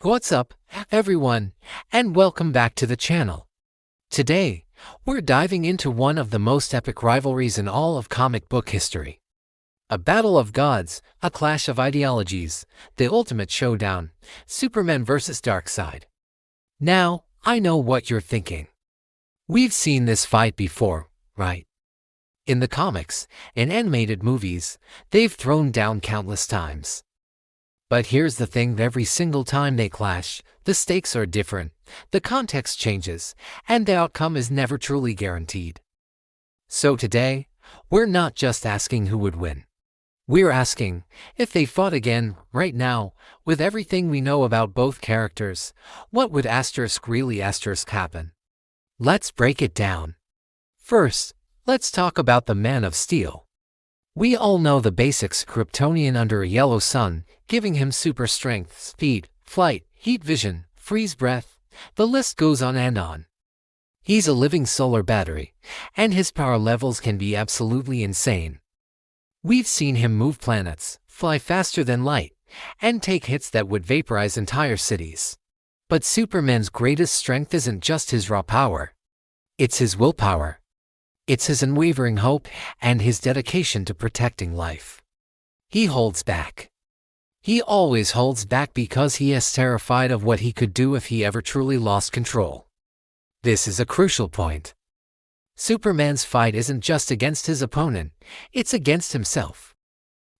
What's up, everyone, and welcome back to the channel. Today, we're diving into one of the most epic rivalries in all of comic book history. A battle of gods, a clash of ideologies, the ultimate showdown, Superman vs. Darkseid. Now, I know what you're thinking. We've seen this fight before, right? In the comics, in animated movies, they've thrown down countless times. But here's the thing, every single time they clash, the stakes are different, the context changes, and the outcome is never truly guaranteed. So today, we're not just asking who would win. We're asking, if they fought again, right now, with everything we know about both characters, what would really happen? Let's break it down. First, let's talk about the Man of Steel. We all know the basics: Kryptonian under a yellow sun, giving him super strength, speed, flight, heat vision, freeze breath, the list goes on and on. He's a living solar battery, and his power levels can be absolutely insane. We've seen him move planets, fly faster than light, and take hits that would vaporize entire cities. But Superman's greatest strength isn't just his raw power. It's his willpower. It's his unwavering hope and his dedication to protecting life. He holds back. He always holds back because he is terrified of what he could do if he ever truly lost control. This is a crucial point. Superman's fight isn't just against his opponent, it's against himself.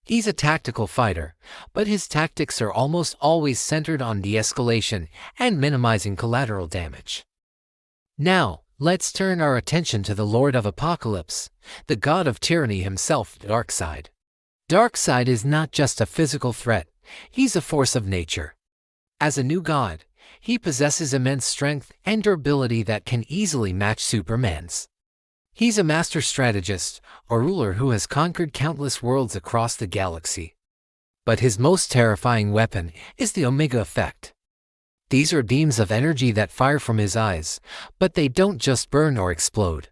He's a tactical fighter, but his tactics are almost always centered on de-escalation and minimizing collateral damage. Now, let's turn our attention to the Lord of Apocalypse, the god of tyranny himself, Darkseid. Darkseid is not just a physical threat, he's a force of nature. As a new god, he possesses immense strength and durability that can easily match Superman's. He's a master strategist, a ruler who has conquered countless worlds across the galaxy. But his most terrifying weapon is the Omega Effect. These are beams of energy that fire from his eyes, but they don't just burn or explode.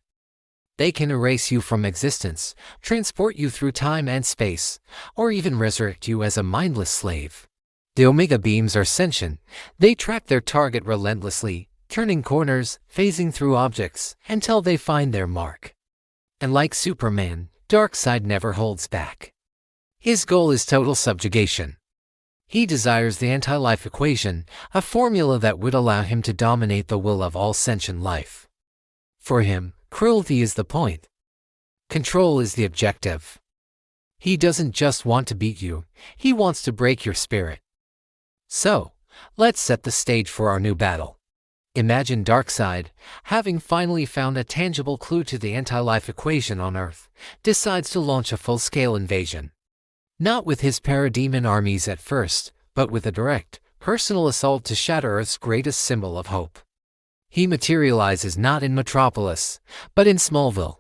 They can erase you from existence, transport you through time and space, or even resurrect you as a mindless slave. The Omega beams are sentient. They track their target relentlessly, turning corners, phasing through objects, until they find their mark. And like Superman, Darkseid never holds back. His goal is total subjugation. He desires the anti-life equation, a formula that would allow him to dominate the will of all sentient life. For him, cruelty is the point. Control is the objective. He doesn't just want to beat you, he wants to break your spirit. So, let's set the stage for our new battle. Imagine Darkseid, having finally found a tangible clue to the anti-life equation on Earth, decides to launch a full-scale invasion. Not with his parademon armies at first, but with a direct, personal assault to shatter Earth's greatest symbol of hope. He materializes not in Metropolis, but in Smallville.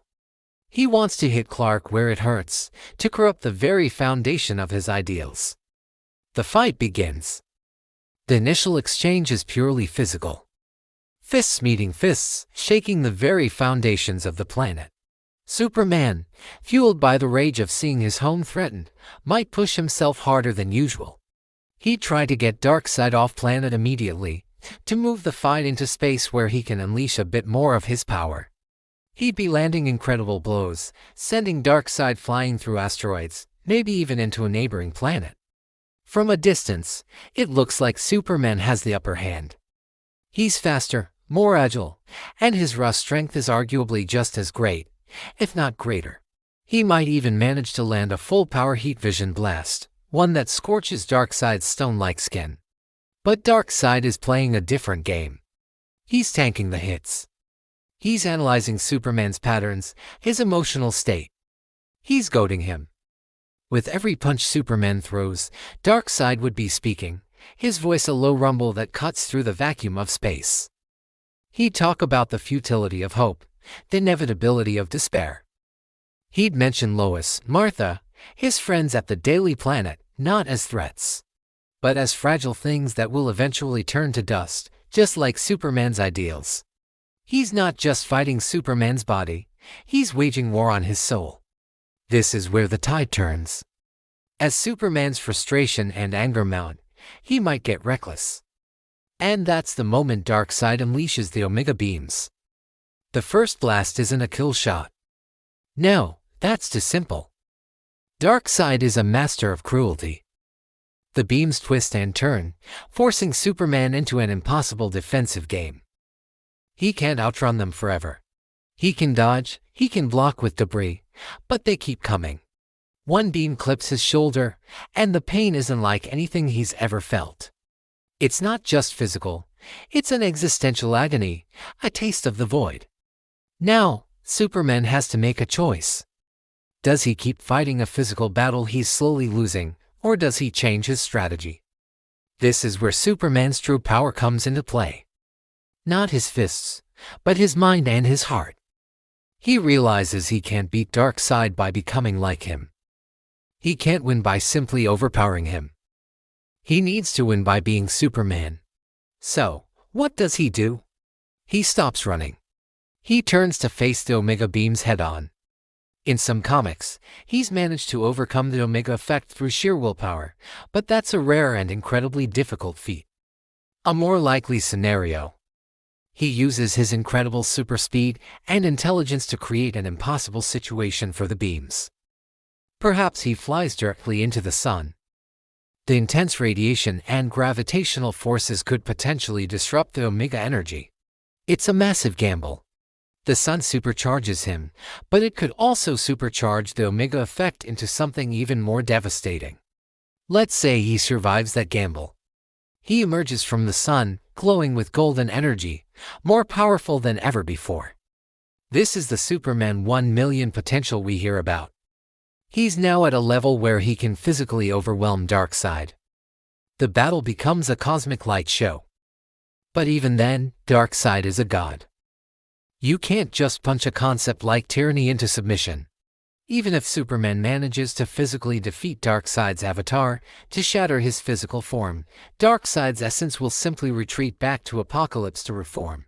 He wants to hit Clark where it hurts, to corrupt the very foundation of his ideals. The fight begins. The initial exchange is purely physical. Fists meeting fists, shaking the very foundations of the planet. Superman, fueled by the rage of seeing his home threatened, might push himself harder than usual. He'd try to get Darkseid off planet immediately, to move the fight into space where he can unleash a bit more of his power. He'd be landing incredible blows, sending Darkseid flying through asteroids, maybe even into a neighboring planet. From a distance, it looks like Superman has the upper hand. He's faster, more agile, and his raw strength is arguably just as great, if not greater. He might even manage to land a full-power heat vision blast, one that scorches Darkseid's stone-like skin. But Darkseid is playing a different game. He's tanking the hits. He's analyzing Superman's patterns, his emotional state. He's goading him. With every punch Superman throws, Darkseid would be speaking, his voice a low rumble that cuts through the vacuum of space. He'd talk about the futility of hope, the inevitability of despair. He'd mention Lois, Martha, his friends at the Daily Planet, not as threats, but as fragile things that will eventually turn to dust, just like Superman's ideals. He's not just fighting Superman's body, he's waging war on his soul. This is where the tide turns. As Superman's frustration and anger mount, he might get reckless. And that's the moment Darkseid unleashes the Omega beams. The first blast isn't a kill shot. No, that's too simple. Darkseid is a master of cruelty. The beams twist and turn, forcing Superman into an impossible defensive game. He can't outrun them forever. He can dodge, he can block with debris, but they keep coming. One beam clips his shoulder, and the pain isn't like anything he's ever felt. It's not just physical, it's an existential agony, a taste of the void. Now, Superman has to make a choice. Does he keep fighting a physical battle he's slowly losing, or does he change his strategy? This is where Superman's true power comes into play. Not his fists, but his mind and his heart. He realizes he can't beat Darkseid by becoming like him. He can't win by simply overpowering him. He needs to win by being Superman. So, what does he do? He stops running. He turns to face the Omega beams head-on. In some comics, he's managed to overcome the Omega effect through sheer willpower, but that's a rare and incredibly difficult feat. A more likely scenario. He uses his incredible super speed and intelligence to create an impossible situation for the beams. Perhaps he flies directly into the sun. The intense radiation and gravitational forces could potentially disrupt the Omega energy. It's a massive gamble. The sun supercharges him, but it could also supercharge the Omega effect into something even more devastating. Let's say he survives that gamble. He emerges from the sun, glowing with golden energy, more powerful than ever before. This is the Superman 1 million potential we hear about. He's now at a level where he can physically overwhelm Darkseid. The battle becomes a cosmic light show. But even then, Darkseid is a god. You can't just punch a concept like tyranny into submission. Even if Superman manages to physically defeat Darkseid's avatar, to shatter his physical form, Darkseid's essence will simply retreat back to Apokolips to reform.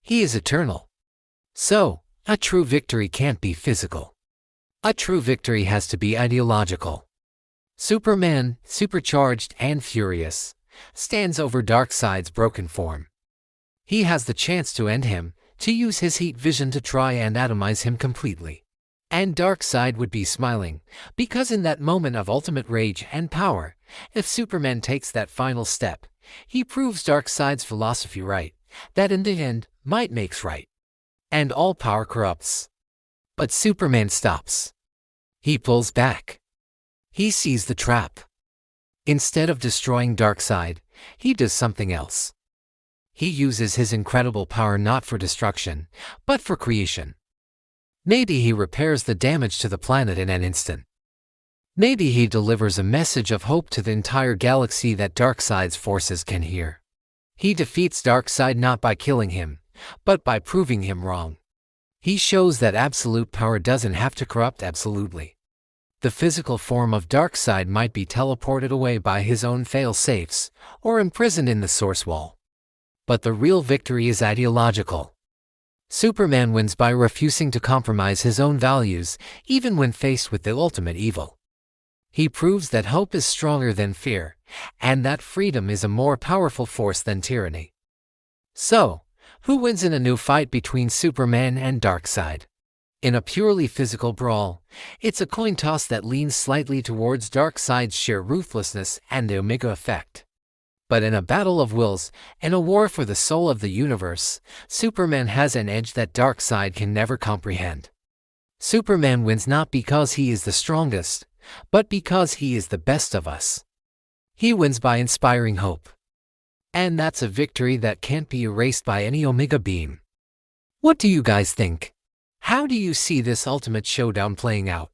He is eternal. So, a true victory can't be physical. A true victory has to be ideological. Superman, supercharged and furious, stands over Darkseid's broken form. He has the chance to end him, to use his heat vision to try and atomize him completely. And Darkseid would be smiling, because in that moment of ultimate rage and power, if Superman takes that final step, he proves Darkseid's philosophy right, that in the end, might makes right. And all power corrupts. But Superman stops. He pulls back. He sees the trap. Instead of destroying Darkseid, he does something else. He uses his incredible power not for destruction, but for creation. Maybe he repairs the damage to the planet in an instant. Maybe he delivers a message of hope to the entire galaxy that Darkseid's forces can hear. He defeats Darkseid not by killing him, but by proving him wrong. He shows that absolute power doesn't have to corrupt absolutely. The physical form of Darkseid might be teleported away by his own fail-safes, or imprisoned in the source wall. But the real victory is ideological. Superman wins by refusing to compromise his own values, even when faced with the ultimate evil. He proves that hope is stronger than fear, and that freedom is a more powerful force than tyranny. So, who wins in a new fight between Superman and Darkseid? In a purely physical brawl, it's a coin toss that leans slightly towards Darkseid's sheer ruthlessness and the Omega effect. But in a battle of wills, in a war for the soul of the universe, Superman has an edge that Darkseid can never comprehend. Superman wins not because he is the strongest, but because he is the best of us. He wins by inspiring hope. And that's a victory that can't be erased by any Omega beam. What do you guys think? How do you see this ultimate showdown playing out?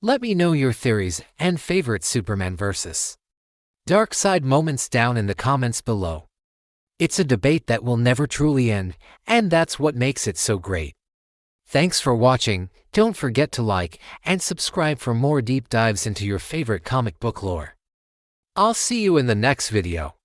Let me know your theories and favorite Superman versus Darkseid moments down in the comments below. It's a debate that will never truly end, and that's what makes it so great. Thanks for watching. Don't forget to like and subscribe for more deep dives into your favorite comic book lore. I'll see you in the next video.